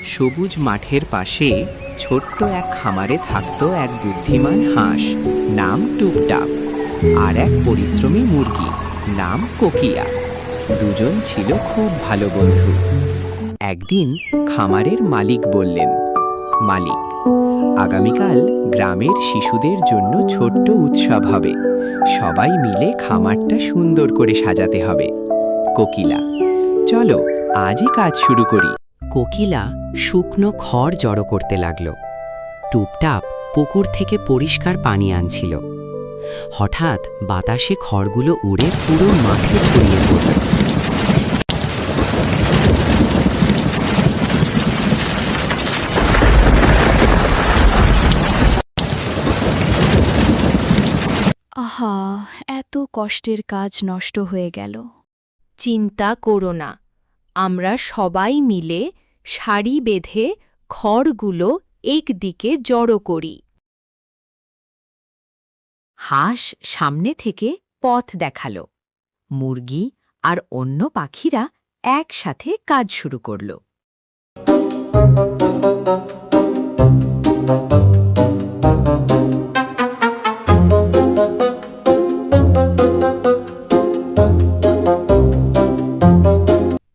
সবুজ মাঠের পাশে ছোট্ট এক খামারে থাকত এক বুদ্ধিমান হাঁস, নাম টুপটাপ, আর এক পরিশ্রমী মুরগি, নাম কোকিয়া। দুজন ছিল খুব ভালো বন্ধু। একদিন খামারের মালিক বললেন, মালিক, আগামীকাল গ্রামের শিশুদের জন্য ছোট্ট উৎসব হবে। সবাই মিলে খামারটা সুন্দর করে সাজাতে হবে। কোকিলা, চলো আজই কাজ শুরু করি। কোকিলা শুকনো খড় জড়ো করতে লাগল। টুপটাপ পুকুর থেকে পরিষ্কার পানি আনছিল। হঠাৎ বাতাসে খড়গুলো উড়ে পুরো মাঠে ছড়িয়ে পড়ল। আহা, এত কষ্টের কাজ নষ্ট হয়ে গেল। চিন্তা করো না, আমরা সবাই মিলে সারি বেঁধে খড়গুলো একদিকে জড়ো করি। হাঁস সামনে থেকে পথ দেখালো। মুরগি আর অন্য পাখিরা একসাথে কাজ শুরু করল।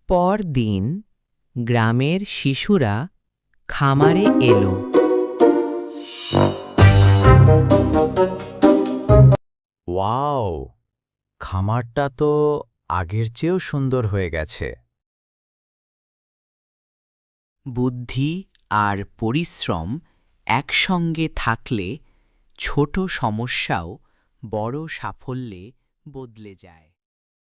পরদিন গ্রামের শিশুরা খামারে এলো। ওয়াও, খামারটা তো আগের চেয়েও সুন্দর হয়ে গেছে। বুদ্ধি আর পরিশ্রম একসঙ্গে থাকলে ছোট সমস্যাও বড় সাফল্যে বদলে যায়।